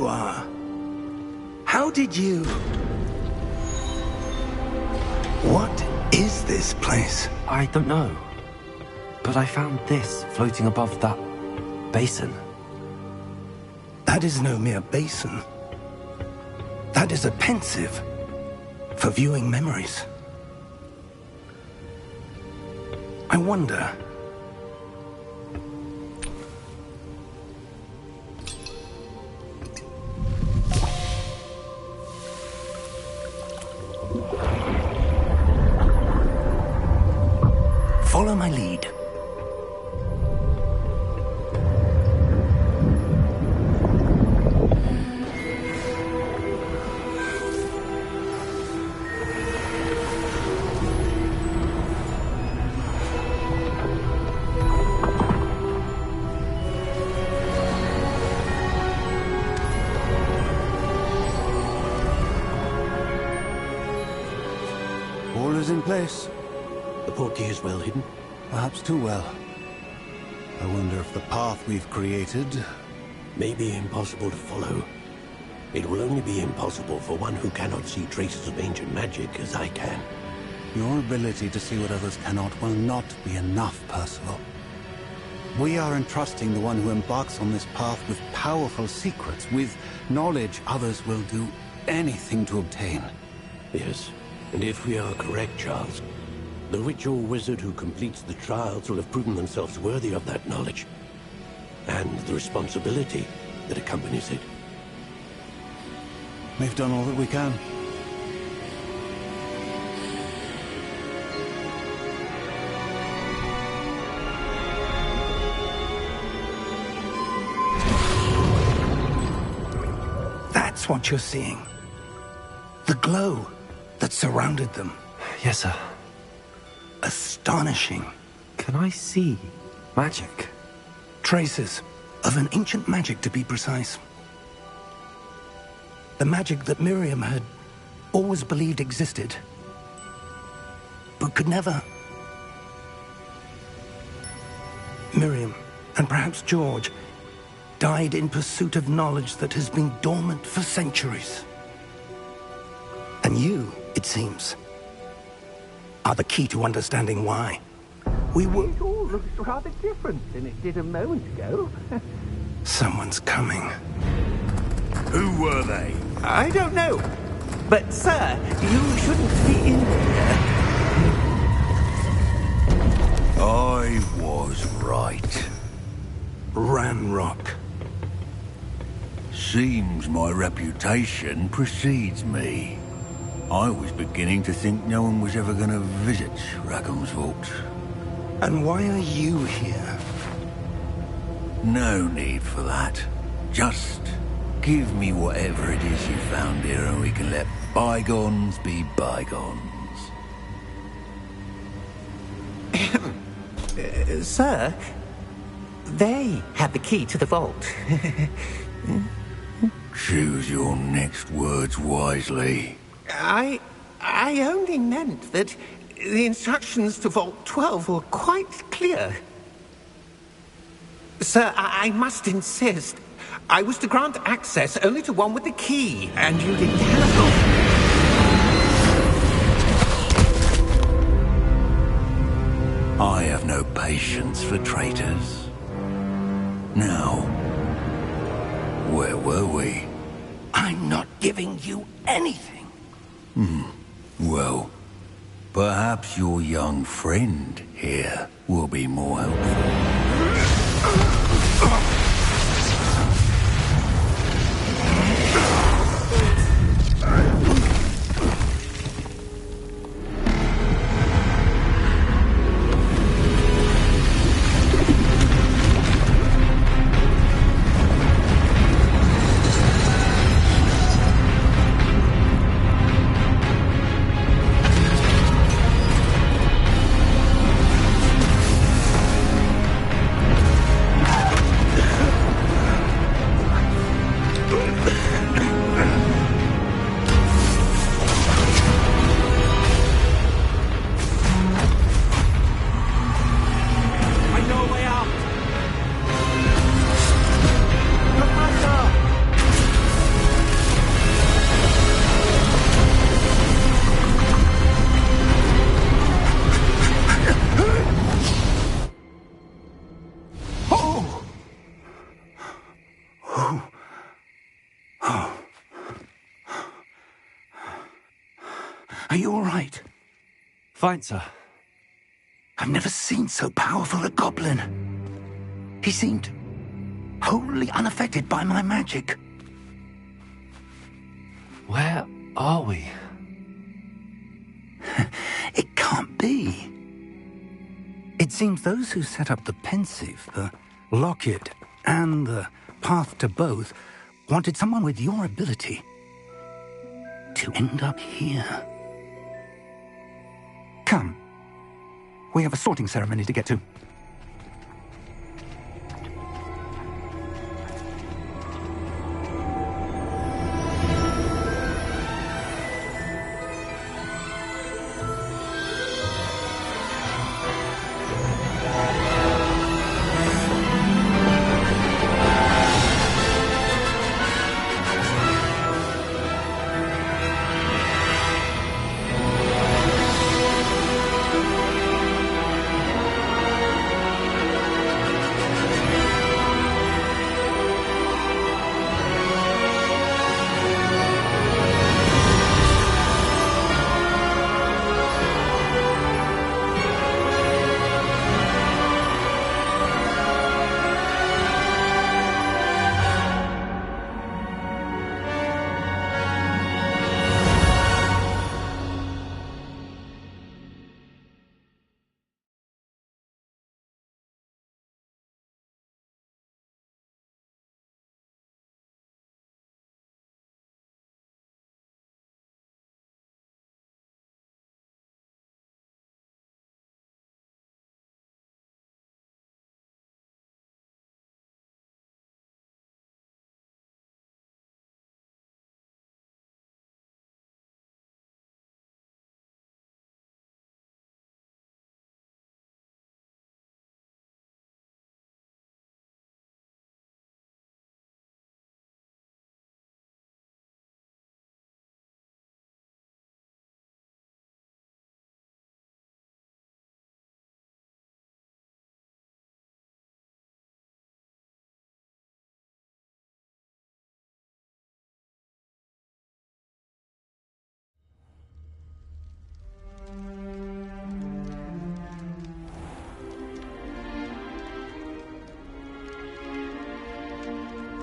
you are. How did you... What is this place? I don't know. But I found this floating above that basin. That is no mere basin. That is a pensive for viewing memories. I wonder... Follow my lead. All is in place. The portkey is well hidden. Perhaps too well. I wonder if the path we've created... may be impossible to follow. It will only be impossible for one who cannot see traces of ancient magic as I can. Your ability to see what others cannot will not be enough, Percival. We are entrusting the one who embarks on this path with powerful secrets, with knowledge others will do anything to obtain. Yes, and if we are correct, Charles, the witch or wizard who completes the trials will have proven themselves worthy of that knowledge, and the responsibility that accompanies it. We've done all that we can. That's what you're seeing. The glow that surrounded them. Yes, sir. Astonishing. Can I see magic? Traces of an ancient magic, to be precise. The magic that Miriam had always believed existed, but could never. Miriam, and perhaps George, died in pursuit of knowledge that has been dormant for centuries. And you, it seems, are the key to understanding why. We were... It all looks rather different than it did a moment ago. Someone's coming. Who were they? I don't know. But, sir, you shouldn't be in here. I was right. Ranrock. Seems my reputation precedes me. I was beginning to think no one was ever going to visit Rackham's vault. And why are you here? No need for that. Just give me whatever it is you found here and we can let bygones be bygones. Sir, they had the key to the vault. Choose your next words wisely. I only meant that the instructions to Vault 12 were quite clear. Sir, I must insist. I was to grant access only to one with the key, and you didn't telephone. I have no patience for traitors. Now, where were we? I'm not giving you anything. Well, perhaps your young friend here will be more helpful. Are you all right? Fine, sir. I've never seen so powerful a goblin. He seemed wholly unaffected by my magic. Where are we? It can't be. It seems those who set up the pensive, the locket, and the path to both wanted someone with your ability to end up here. Come. We have a sorting ceremony to get to.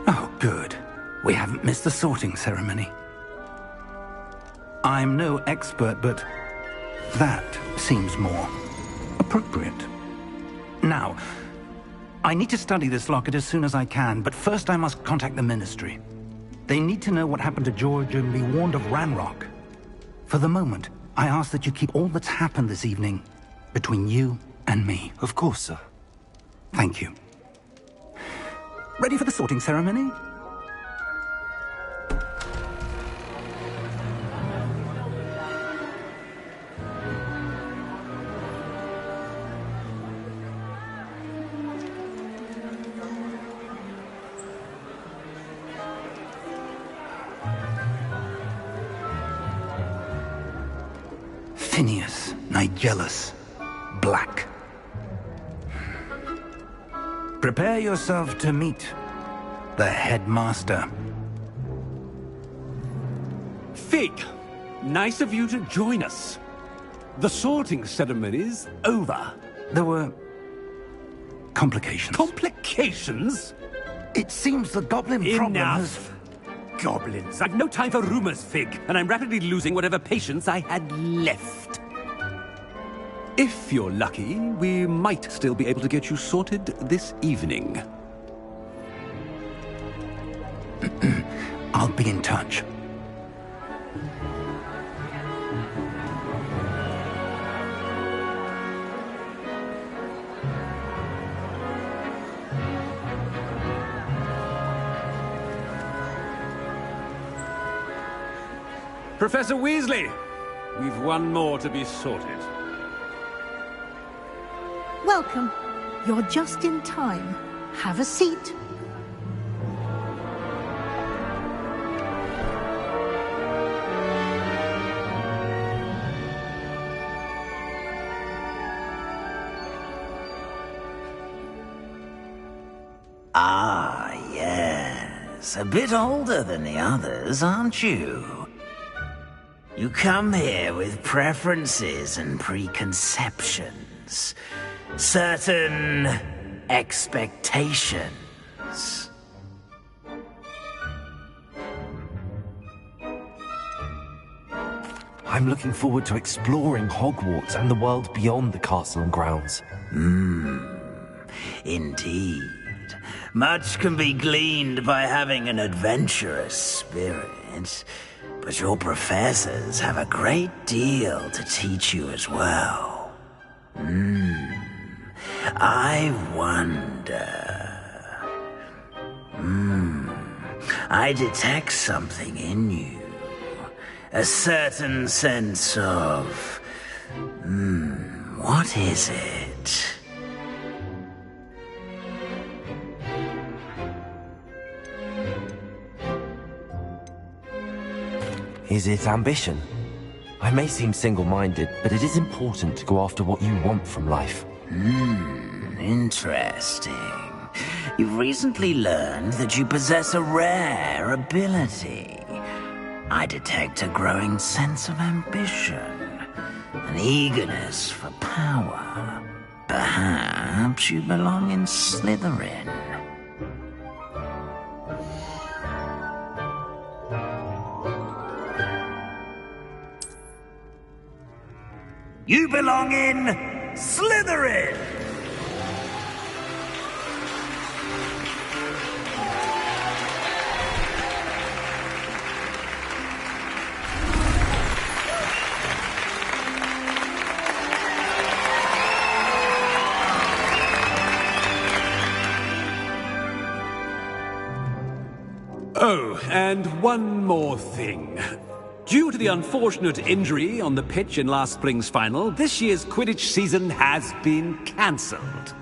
Oh, good. We haven't missed the sorting ceremony. I'm no expert, but that seems more appropriate. Now, I need to study this locket as soon as I can, but first I must contact the Ministry. They need to know what happened to George and be warned of Ranrock. For the moment, I ask that you keep all that's happened this evening between you and me. Of course, sir. Thank you. Ready for the sorting ceremony? Phineas, Nigellus, Black. Prepare yourself to meet the headmaster. Fig, nice of you to join us. The sorting ceremony's over. There were complications. Complications? It seems the goblin problem has... Enough! Goblins. I've no time for rumors, Fig, and I'm rapidly losing whatever patience I had left. If you're lucky, we might still be able to get you sorted this evening. I'll be in touch. Professor Weasley, we've one more to be sorted. Welcome. You're just in time. Have a seat. Ah, yes. A bit older than the others, aren't you? You come here with preferences and preconceptions. Certain expectations. I'm looking forward to exploring Hogwarts and the world beyond the castle and grounds. Indeed. Much can be gleaned by having an adventurous spirit, but your professors have a great deal to teach you as well. I wonder... I detect something in you. A certain sense of... what is it? Is it ambition? I may seem single-minded, but it is important to go after what you want from life. Interesting. You've recently learned that you possess a rare ability. I detect a growing sense of ambition, an eagerness for power. Perhaps you belong in Slytherin. You belong in Slytherin! Oh, and one more thing. Due to the unfortunate injury on the pitch in last spring's final, this year's Quidditch season has been cancelled.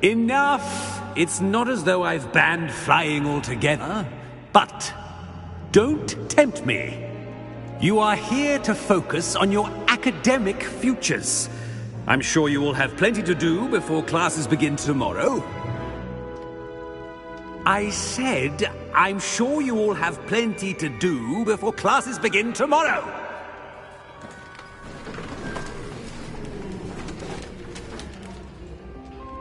Enough! It's not as though I've banned flying altogether, but don't tempt me. You are here to focus on your academic futures. I'm sure you will have plenty to do before classes begin tomorrow. I said, I'm sure you all have plenty to do before classes begin tomorrow.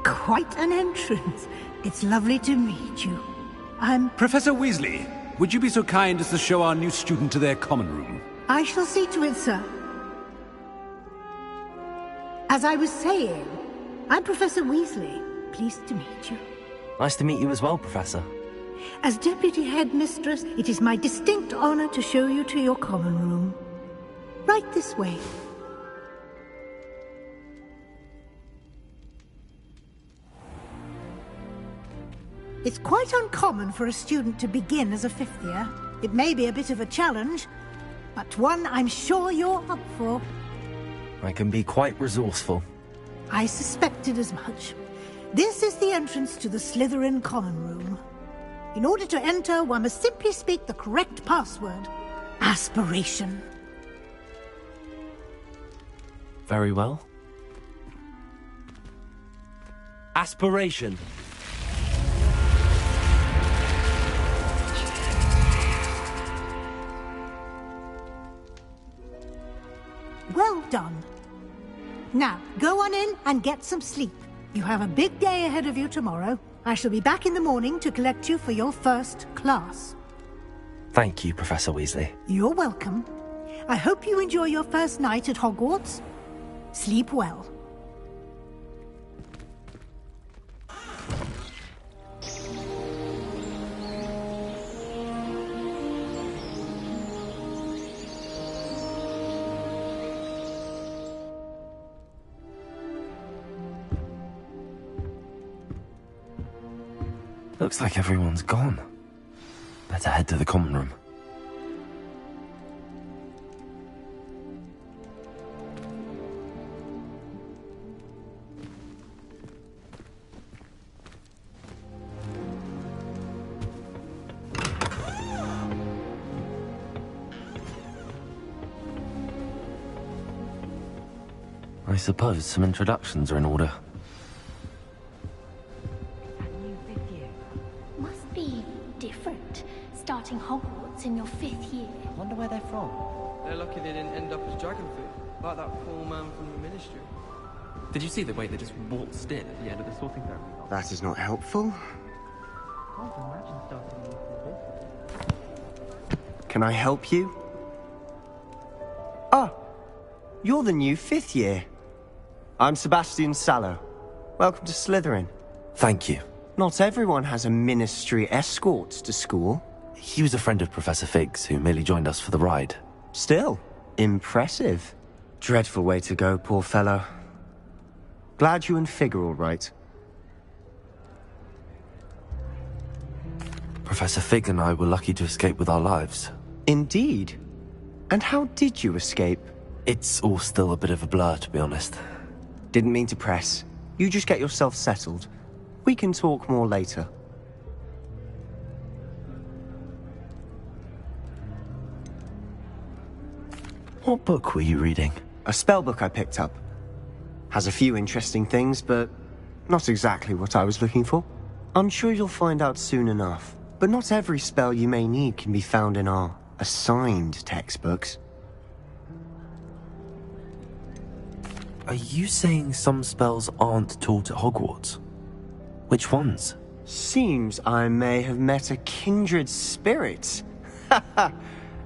Quite an entrance. It's lovely to meet you. I'm... Professor Weasley, would you be so kind as to show our new student to their common room? I shall see to it, sir. As I was saying, I'm Professor Weasley. Pleased to meet you. Nice to meet you as well, Professor. As Deputy Headmistress, it is my distinct honor to show you to your common room. Right this way. It's quite uncommon for a student to begin as a fifth year. It may be a bit of a challenge, but one I'm sure you're up for. I can be quite resourceful. I suspected as much. This is the entrance to the Slytherin common room. In order to enter, one must simply speak the correct password. Aspiration. Very well. Aspiration. Well done. Now, go on in and get some sleep. You have a big day ahead of you tomorrow. I shall be back in the morning to collect you for your first class. Thank you, Professor Weasley. You're welcome. I hope you enjoy your first night at Hogwarts. Sleep well. Looks like everyone's gone. Better head to the common room. I suppose some introductions are in order. Must be different. treat, starting Hogwarts in your 5th year. I wonder where they're from. They're lucky they didn't end up as dragon food, like that poor man from the Ministry. Did you see the way they just waltzed in at the end of the sorting ceremony? That is not helpful. Can't imagine starting a new business. Can I help you? Ah, you're the new 5th year. I'm Sebastian Sallow. Welcome to Slytherin. Thank you. Not everyone has a ministry escort to school. He was a friend of Professor Fig's, who merely joined us for the ride. Still, impressive. Dreadful way to go, poor fellow. Glad you and Fig are all right. Professor Fig and I were lucky to escape with our lives. Indeed. And how did you escape? It's all still a bit of a blur, to be honest. Didn't mean to press. You just get yourself settled. We can talk more later. What book were you reading? A spellbook I picked up. Has a few interesting things, but not exactly what I was looking for. I'm sure you'll find out soon enough. But not every spell you may need can be found in our assigned textbooks. Are you saying some spells aren't taught at Hogwarts? Which ones? Seems I may have met a kindred spirit.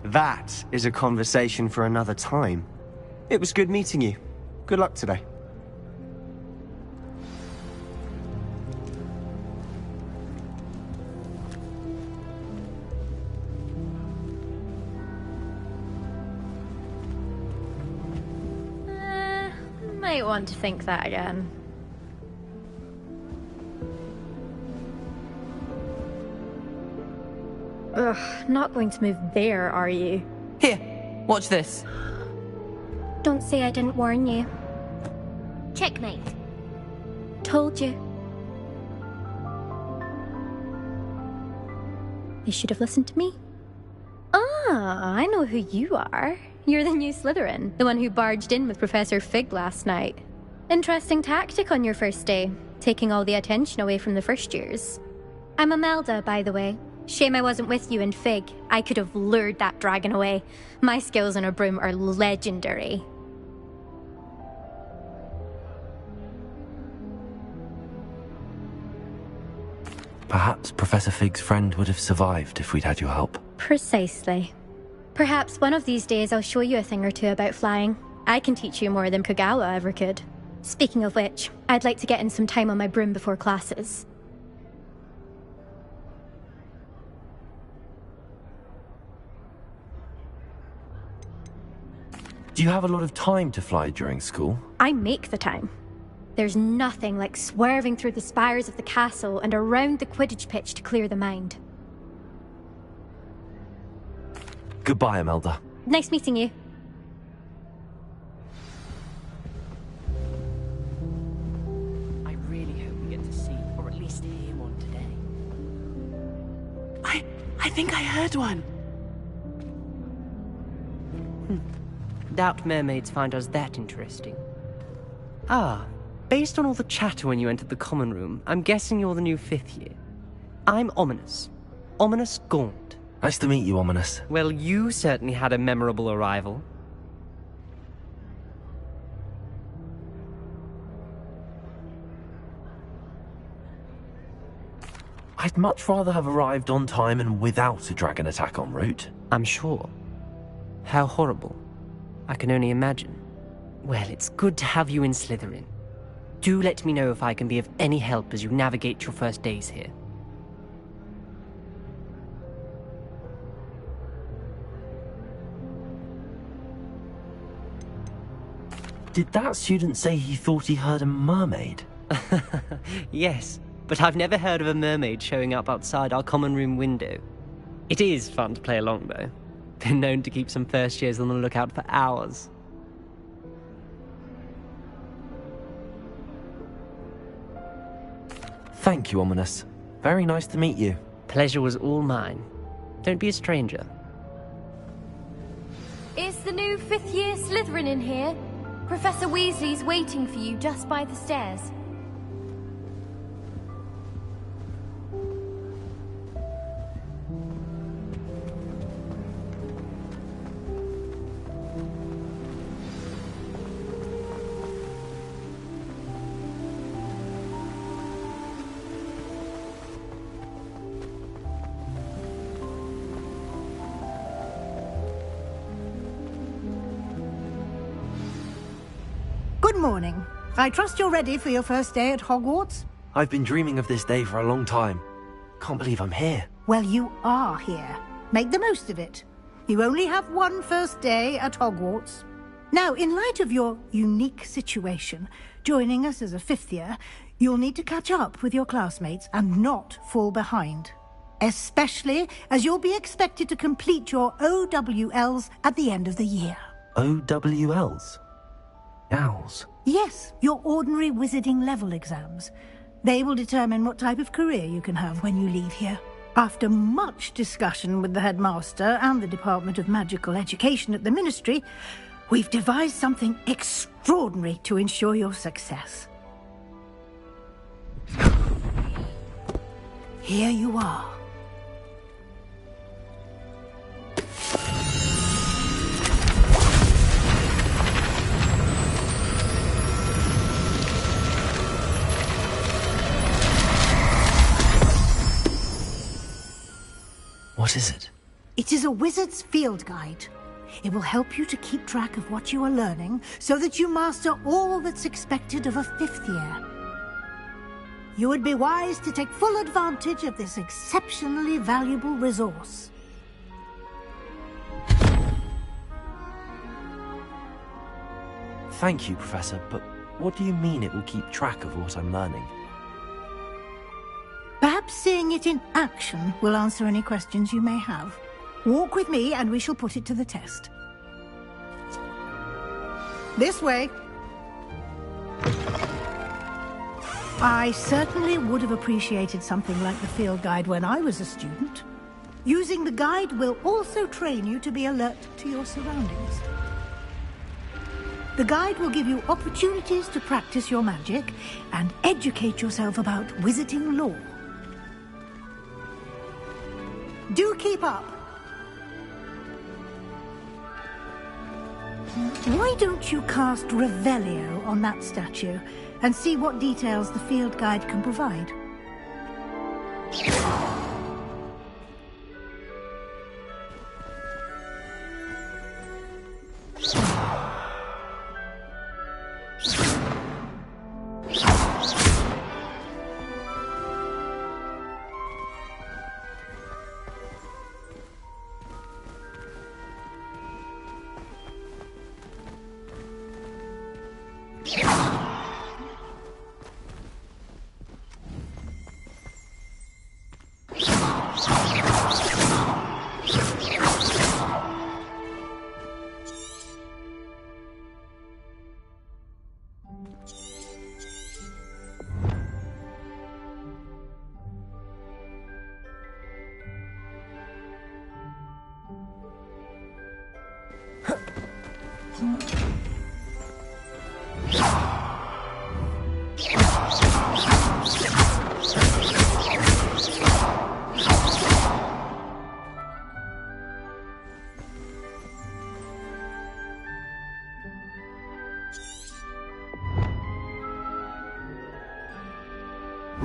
That is a conversation for another time. It was good meeting you. Good luck today. Might want to think that again. Ugh, not going to move there, are you? Here, watch this. Don't say I didn't warn you. Checkmate. Told you. You should have listened to me. Ah, I know who you are. You're the new Slytherin, the one who barged in with Professor Fig last night. Interesting tactic on your first day, taking all the attention away from the first years. I'm Imelda, by the way. Shame I wasn't with you in Fig. I could have lured that dragon away. My skills on a broom are legendary. Perhaps Professor Fig's friend would have survived if we'd had your help. Precisely. Perhaps one of these days I'll show you a thing or two about flying. I can teach you more than Kogawa ever could. Speaking of which, I'd like to get in some time on my broom before classes. Do you have a lot of time to fly during school? I make the time. There's nothing like swerving through the spires of the castle and around the Quidditch pitch to clear the mind. Goodbye, Imelda. Nice meeting you. I really hope we get to see, or at least hear one today. I think I heard one. Doubt mermaids find us that interesting. Ah, based on all the chatter when you entered the common room, I'm guessing you're the new 5th year. I'm Ominous. Ominous Gaunt. Nice to meet you, Ominous. Well, you certainly had a memorable arrival. I'd much rather have arrived on time and without a dragon attack en route. I'm sure. How horrible. I can only imagine. Well, it's good to have you in Slytherin. Do let me know if I can be of any help as you navigate your first days here. Did that student say he thought he heard a mermaid? Yes, but I've never heard of a mermaid showing up outside our common room window. It is fun to play along, though. Been known to keep some first years on the lookout for hours. Thank you, Ominous. Very nice to meet you. Pleasure was all mine. Don't be a stranger. Is the new 5th year Slytherin in here? Professor Weasley's waiting for you just by the stairs. Good morning. I trust you're ready for your first day at Hogwarts? I've been dreaming of this day for a long time. Can't believe I'm here. Well, you are here. Make the most of it. You only have one first day at Hogwarts. Now, in light of your unique situation, joining us as a fifth year, you'll need to catch up with your classmates and not fall behind. Especially as you'll be expected to complete your OWLs at the end of the year. OWLs? Owls? Yes, your ordinary wizarding level exams. They will determine what type of career you can have when you leave here. After much discussion with the headmaster and the Department of Magical Education at the Ministry, we've devised something extraordinary to ensure your success. Here you are. What is it? It is a wizard's field guide. It will help you to keep track of what you are learning so that you master all that's expected of a fifth year. You would be wise to take full advantage of this exceptionally valuable resource. Thank you, Professor, but what do you mean it will keep track of what I'm learning? Perhaps seeing it in action will answer any questions you may have. Walk with me and we shall put it to the test. This way. I certainly would have appreciated something like the field guide when I was a student. Using the guide will also train you to be alert to your surroundings. The guide will give you opportunities to practice your magic and educate yourself about wizarding lore. Do keep up. Why don't you cast Revelio on that statue and see what details the field guide can provide?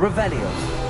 Revelio.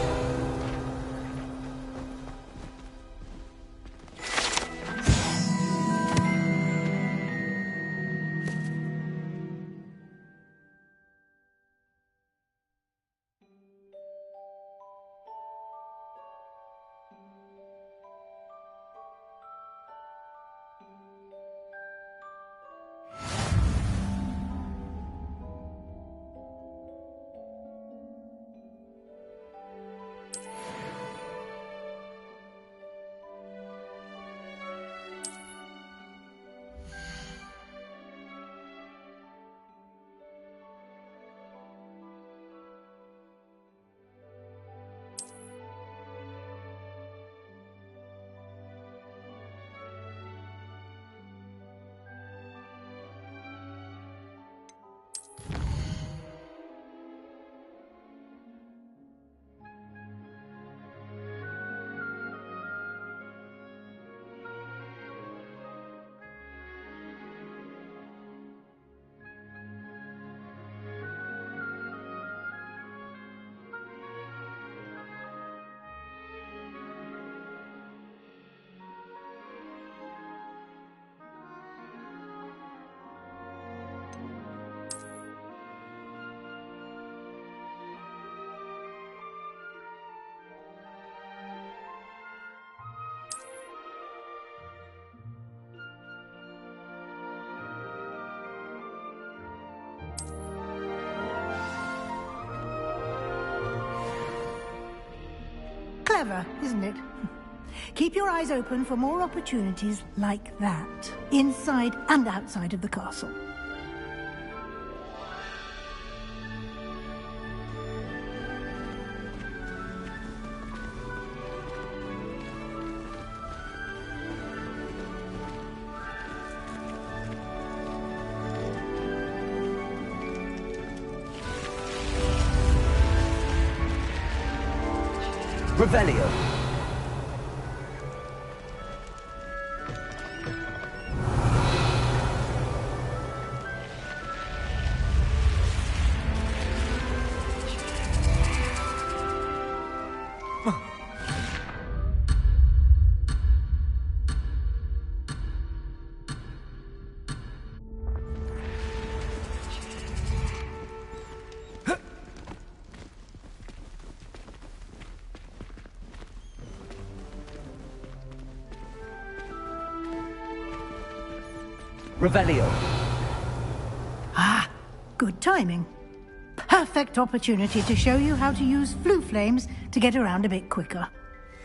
Clever, isn't it? Keep your eyes open for more opportunities like that, inside and outside of the castle. Revelio. Revelio. Ah, good timing. Perfect opportunity to show you how to use flue flames to get around a bit quicker.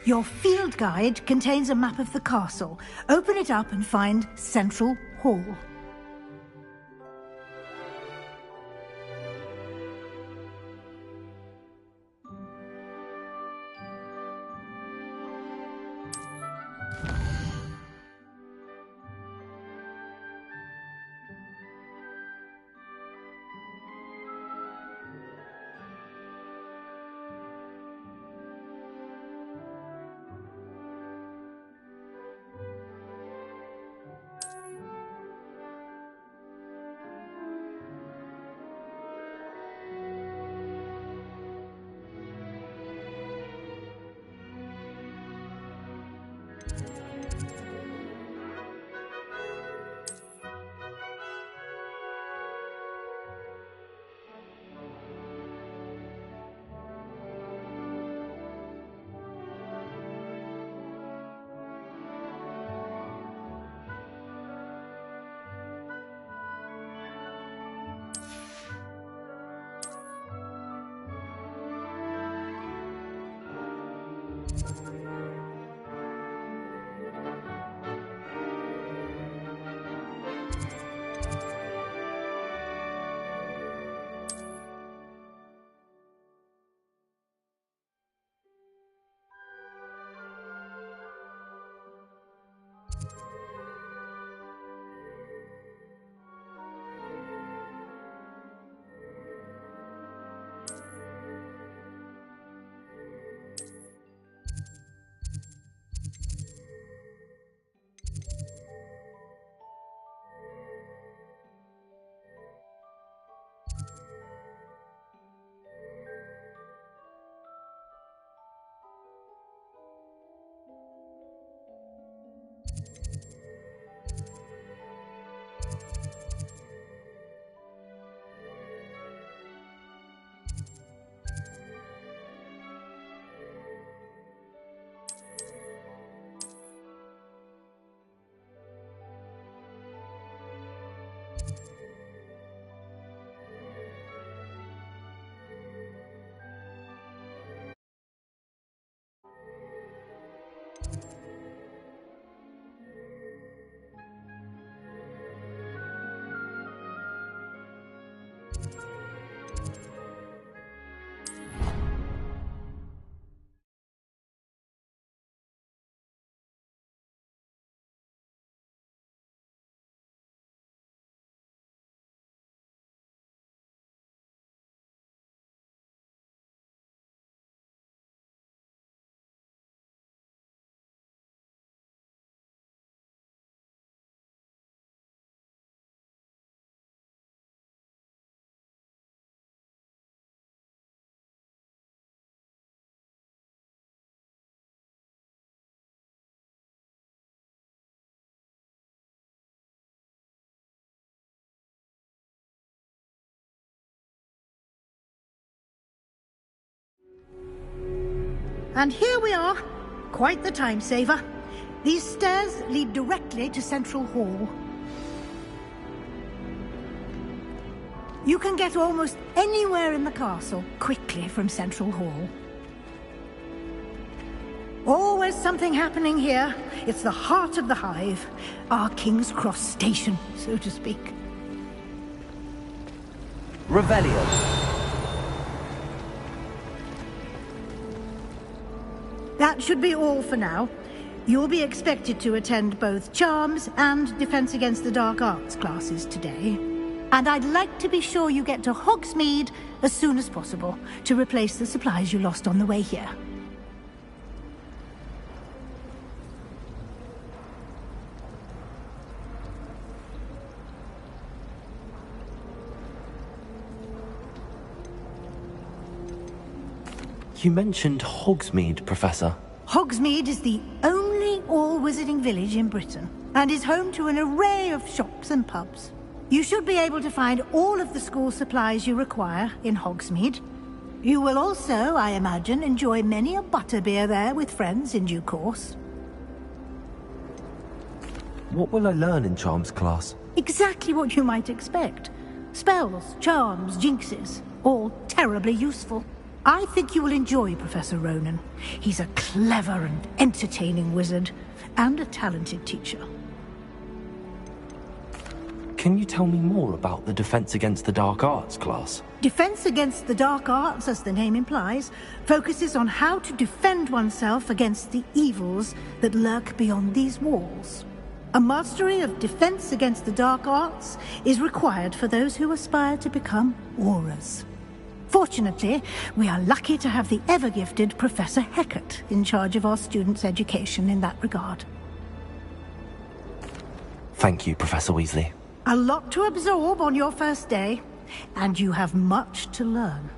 Your field guide contains a map of the castle. Open it up and find Central Hall. And here we are. Quite the time saver. These stairs lead directly to Central Hall. You can get almost anywhere in the castle quickly from Central Hall. Always something happening here. It's the heart of the hive. Our King's Cross station, so to speak. Revelio. That should be all for now. You'll be expected to attend both Charms and Defense Against the Dark Arts classes today. And I'd like to be sure you get to Hogsmeade as soon as possible to replace the supplies you lost on the way here. You mentioned Hogsmeade, Professor. Hogsmeade is the only all-wizarding village in Britain, and is home to an array of shops and pubs. You should be able to find all of the school supplies you require in Hogsmeade. You will also, I imagine, enjoy many a butterbeer there with friends in due course. What will I learn in Charms class? Exactly what you might expect. Spells, charms, jinxes, all terribly useful. I think you will enjoy Professor Ronan. He's a clever and entertaining wizard, and a talented teacher. Can you tell me more about the Defense Against the Dark Arts class? Defense Against the Dark Arts, as the name implies, focuses on how to defend oneself against the evils that lurk beyond these walls. A mastery of Defense Against the Dark Arts is required for those who aspire to become Aurors. Fortunately, we are lucky to have the ever-gifted Professor Hecat in charge of our students' education in that regard. Thank you, Professor Weasley. A lot to absorb on your first day, and you have much to learn.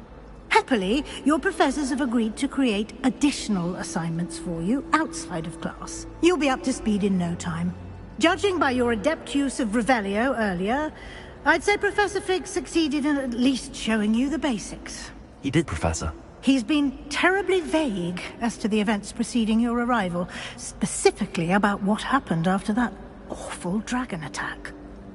Happily, your professors have agreed to create additional assignments for you outside of class. You'll be up to speed in no time. Judging by your adept use of Revelio earlier, I'd say Professor Fig succeeded in at least showing you the basics. He did, Professor. He's been terribly vague as to the events preceding your arrival, specifically about what happened after that awful dragon attack.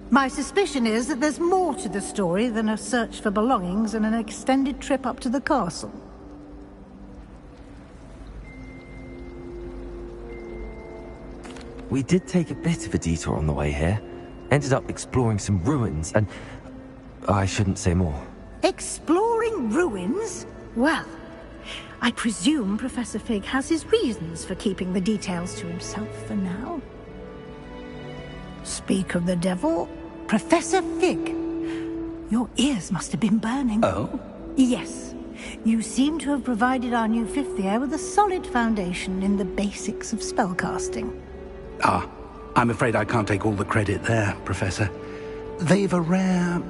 My suspicion is that there's more to the story than a search for belongings and an extended trip up to the castle. We did take a bit of a detour on the way here. Ended up exploring some ruins, and I shouldn't say more. Exploring ruins? Well, I presume Professor Fig has his reasons for keeping the details to himself for now. Speak of the devil, Professor Fig. Your ears must have been burning. Oh? Yes. You seem to have provided our new fifth year with a solid foundation in the basics of spellcasting. Ah, I'm afraid I can't take all the credit there, Professor. They've a rare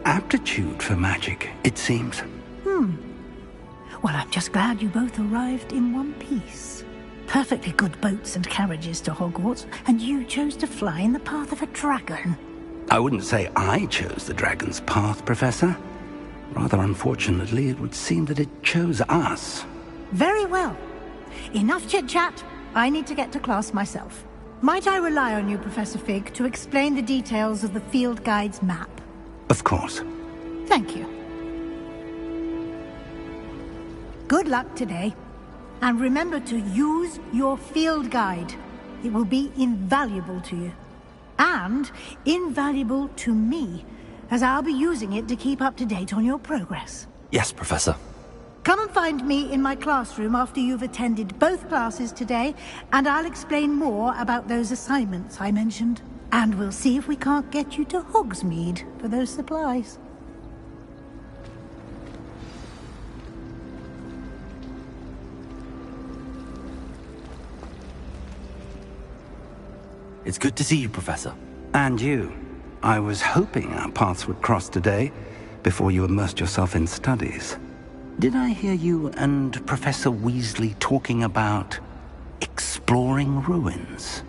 aptitude for magic, it seems. Well, I'm just glad you both arrived in one piece. Perfectly good boats and carriages to Hogwarts, and you chose to fly in the path of a dragon. I wouldn't say I chose the dragon's path, Professor. Rather unfortunately, it would seem that it chose us. Very well. Enough chit-chat. I need to get to class myself. Might I rely on you, Professor Fig, to explain the details of the field guide's map? Of course. Thank you. Good luck today. And remember to use your field guide. It will be invaluable to you. And invaluable to me, as I'll be using it to keep up to date on your progress. Yes, Professor. Come and find me in my classroom after you've attended both classes today, and I'll explain more about those assignments I mentioned. And we'll see if we can't get you to Hogsmeade for those supplies. It's good to see you, Professor. And you. I was hoping our paths would cross today, before you immersed yourself in studies. Did I hear you and Professor Weasley talking about exploring ruins?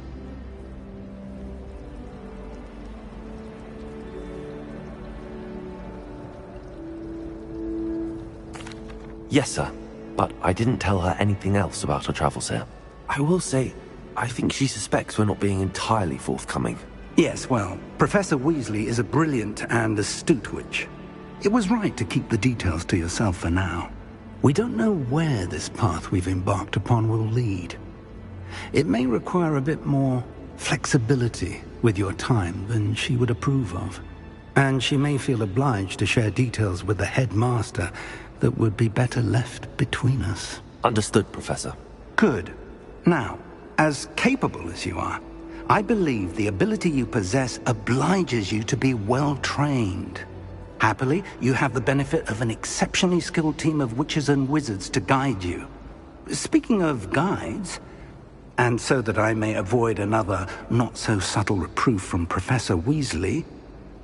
Yes, sir. But I didn't tell her anything else about our travels here. I will say, I think she suspects we're not being entirely forthcoming. Yes, well, Professor Weasley is a brilliant and astute witch. It was right to keep the details to yourself for now. We don't know where this path we've embarked upon will lead. It may require a bit more flexibility with your time than she would approve of. And she may feel obliged to share details with the headmaster that would be better left between us. Understood, Professor. Good. Now, as capable as you are, I believe the ability you possess obliges you to be well trained. Happily, you have the benefit of an exceptionally skilled team of witches and wizards to guide you. Speaking of guides, and so that I may avoid another not-so-subtle reproof from Professor Weasley,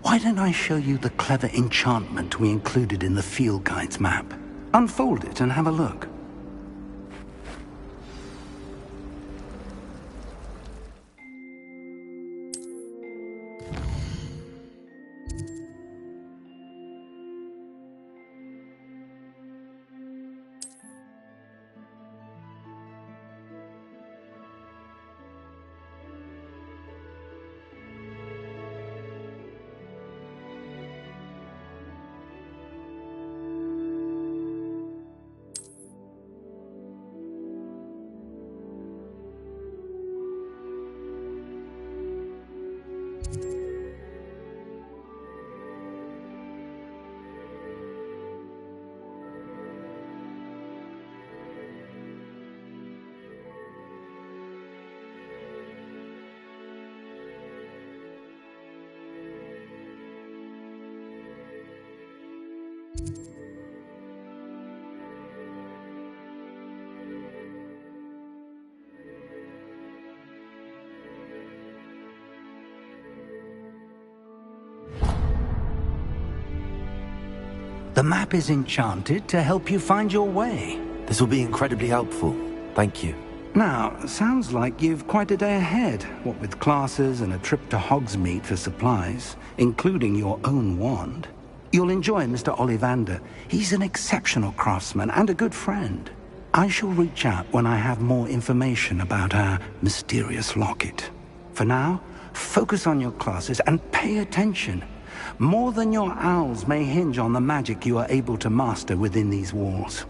why don't I show you the clever enchantment we included in the field guide's map? Unfold it and have a look. The map is enchanted to help you find your way. This will be incredibly helpful. Thank you. Now, sounds like you've quite a day ahead, what with classes and a trip to Hogsmeade for supplies, including your own wand. You'll enjoy Mr. Ollivander. He's an exceptional craftsman and a good friend. I shall reach out when I have more information about our mysterious locket. For now, focus on your classes and pay attention. More than your owls may hinge on the magic you are able to master within these walls.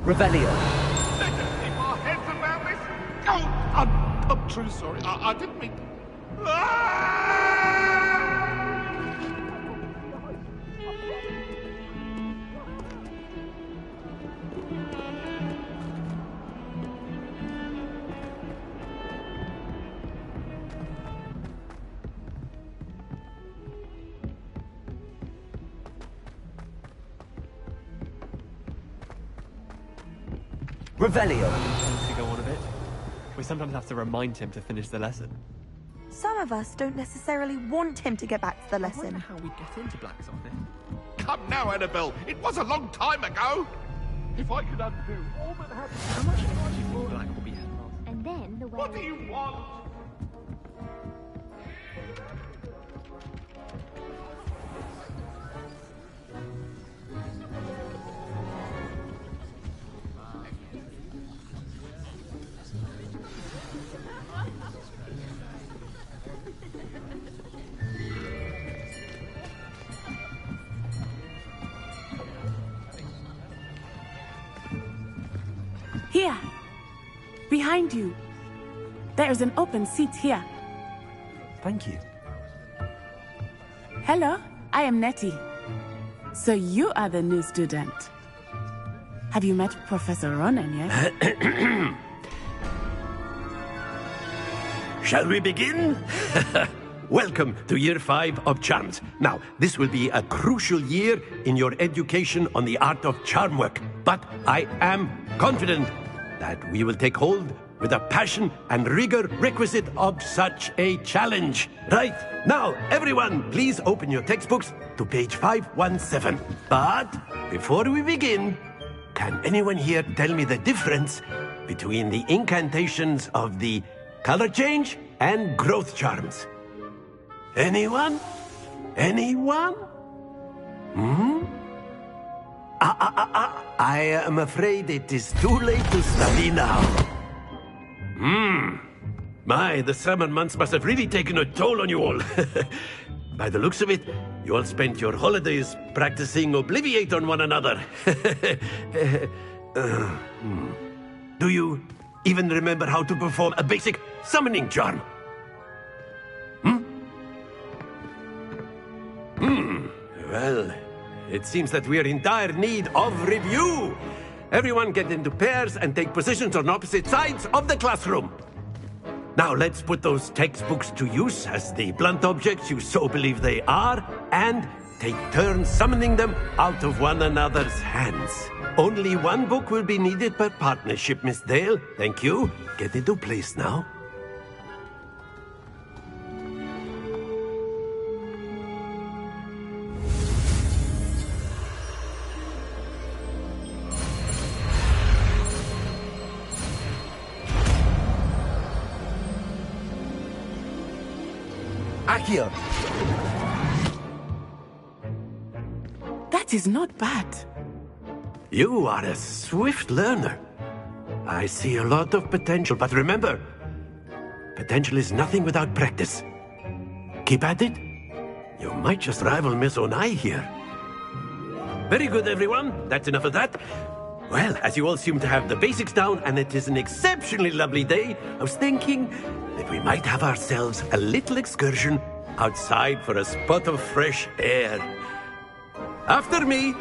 Revelio. Let us keep our heads about this. Oh, I'm truly sorry. I didn't mean... Revelio. To go on a bit. We sometimes have to remind him to finish the lesson. Some of us don't necessarily want him to get back to the lesson. I wonder how we get into Blacksmith. Come now, Annabelle. It was a long time ago. If I could undo all that happened... How much longer do you think Black will be headmaster? And then the way... What do you want? Here, behind you. There is an open seat here. Thank you. Hello, I am Nettie. So you are the new student. Have you met Professor Ronan yet? Shall we begin? Welcome to Year 5 of Charms. Now, this will be a crucial year in your education on the art of charm work. But I am confident that we will take hold with the passion and rigor requisite of such a challenge. Right, now, everyone, please open your textbooks to page 517. But before we begin, can anyone here tell me the difference between the incantations of the color change and growth charms? Anyone? Anyone? I am afraid it is too late to study now. My, the summer months must have really taken a toll on you all. By the looks of it, you all spent your holidays practicing Obliviate on one another. Do you even remember how to perform a basic summoning charm? Well, it seems that we are in dire need of review. Everyone get into pairs and take positions on opposite sides of the classroom. Now let's put those textbooks to use as the blunt objects you so believe they are, and take turns summoning them out of one another's hands. Only one book will be needed per partnership, Miss Dale. Thank you. Get into place now. Accio! That is not bad. You are a swift learner. I see a lot of potential, but remember, potential is nothing without practice. Keep at it. You might just rival Miss Onai here. Very good, everyone. That's enough of that. Well, as you all seem to have the basics down, and it is an exceptionally lovely day, I was thinking that we might have ourselves a little excursion outside for a spot of fresh air. After me!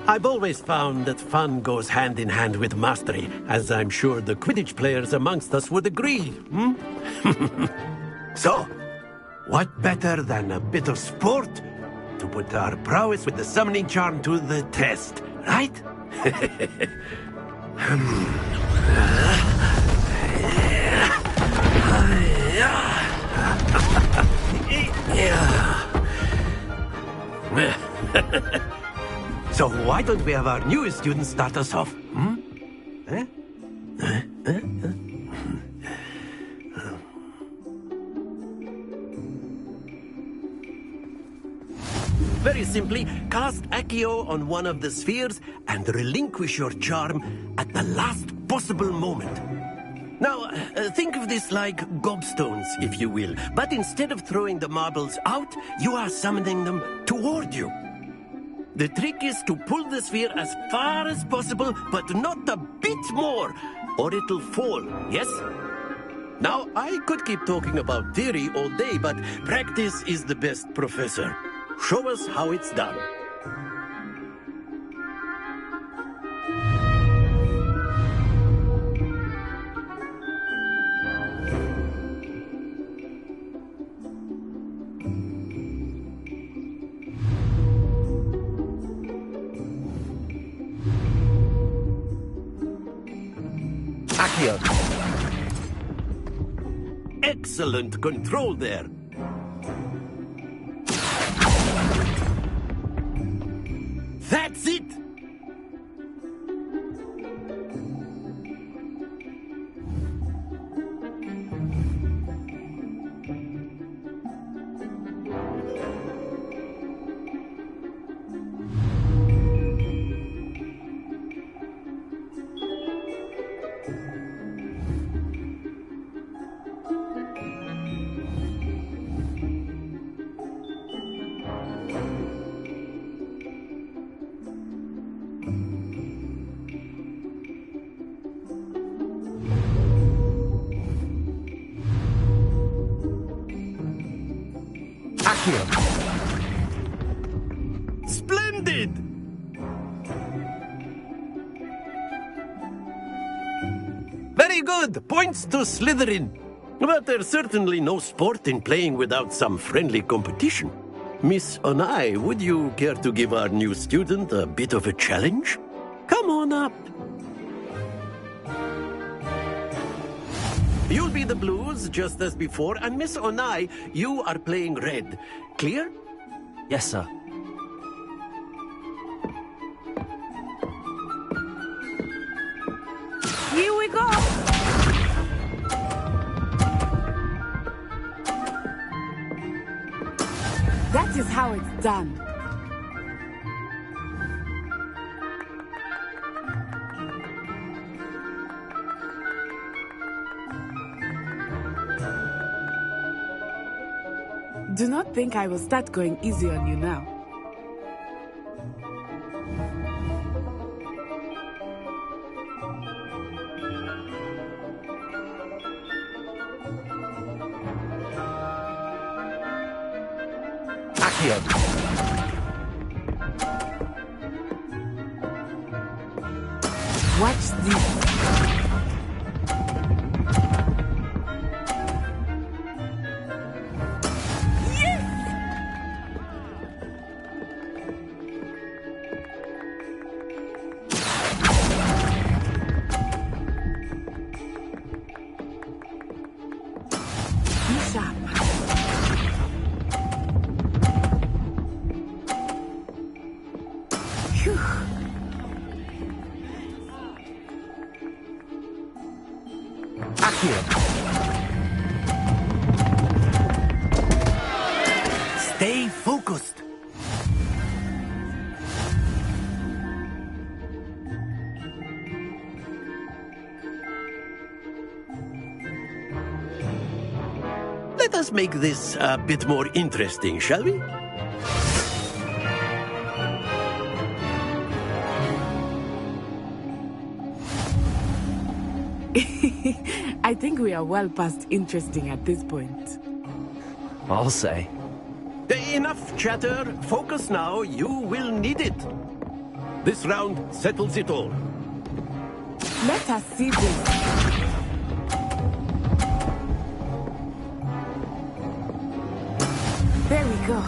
I've always found that fun goes hand in hand with mastery, as I'm sure the Quidditch players amongst us would agree, So, what better than a bit of sport to put our prowess with the summoning charm to the test, right? So why don't we have our newest student start us off? Very simply, cast Accio on one of the spheres and relinquish your charm at the last possible moment. Now, think of this like gobstones, if you will. But instead of throwing the marbles out, you are summoning them toward you. The trick is to pull the sphere as far as possible, but not a bit more, or it'll fall, yes? Now, I could keep talking about theory all day, but practice is the best professor. Show us how it's done. Accio! Excellent control there. That's it! Splendid! Very good! Points to Slytherin. But there's certainly no sport in playing without some friendly competition. Miss Onai, would you care to give our new student a bit of a challenge? Come on up. You'll be the blues, just as before, and Miss Onai, you are playing red. Clear? Yes, sir. Here we go! That is how it's done. Do not think I will start going easy on you now. Accio. Watch this. Stay focused. Let us make this a bit more interesting, shall we? I think we are well past interesting at this point. I'll say. Enough chatter. Focus now. You will need it. This round settles it all. Let us see this. There we go.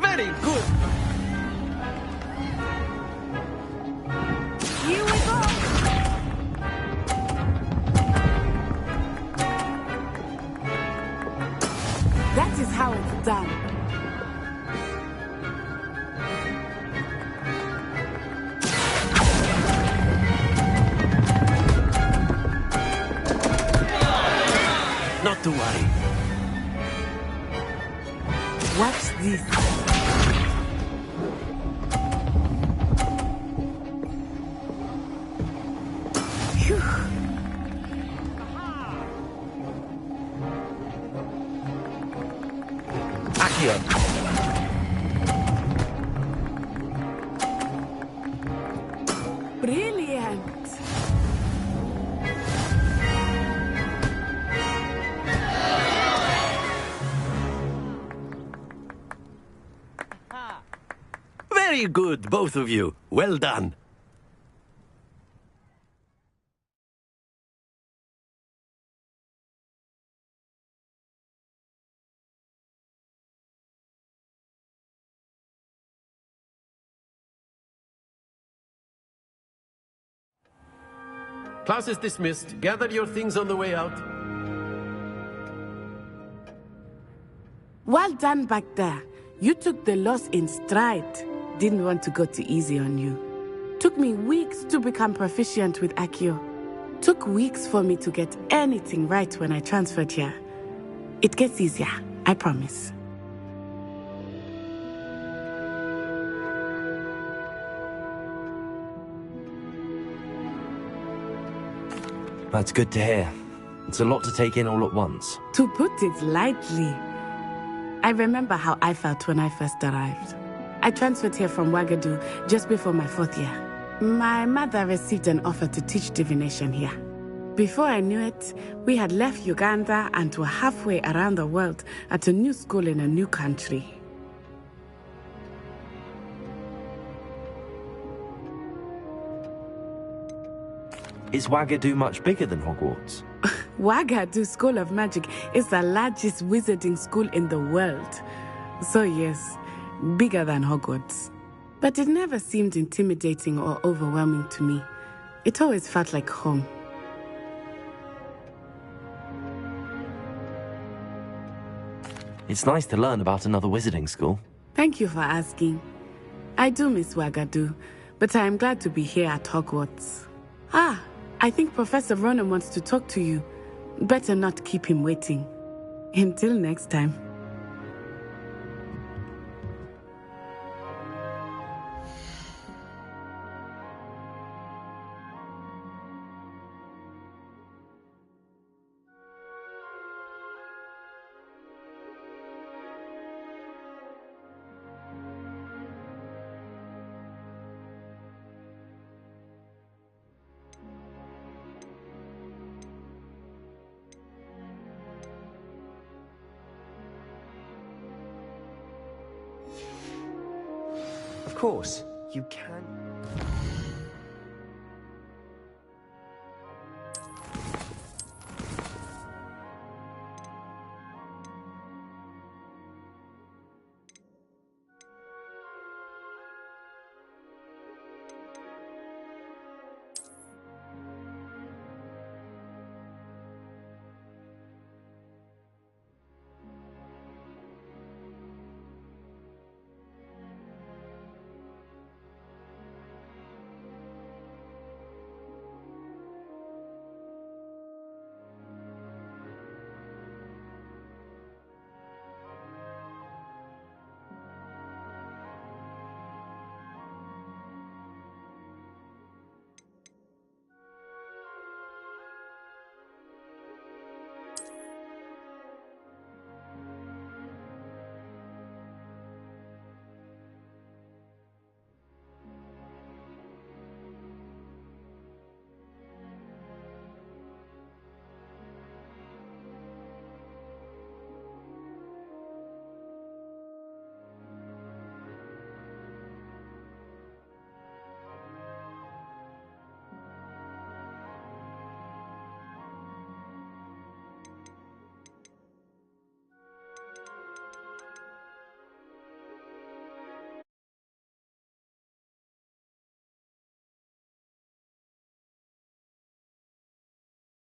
Very good. Here we go. That is how it's done. Not to worry. Watch this. Phew. Accio. Brilliant. Very good, both of you. Well done. Class is dismissed. Gather your things on the way out. Well done back there. You took the loss in stride. Didn't want to go too easy on you. Took me weeks to become proficient with Accio. Took weeks for me to get anything right when I transferred here. It gets easier, I promise. That's good to hear. It's a lot to take in all at once. To put it lightly, I remember how I felt when I first arrived. I transferred here from Wagadu just before my 4th year. My mother received an offer to teach divination here. Before I knew it, we had left Uganda and were halfway around the world at a new school in a new country. Is Wagadu much bigger than Hogwarts? Wagadu School of Magic is the largest wizarding school in the world. So yes, bigger than Hogwarts. But it never seemed intimidating or overwhelming to me. It always felt like home. It's nice to learn about another wizarding school. Thank you for asking. I do miss Wagadu, but I am glad to be here at Hogwarts. Ah, I think Professor Ronan wants to talk to you. Better not keep him waiting. Until next time. Of course, you can...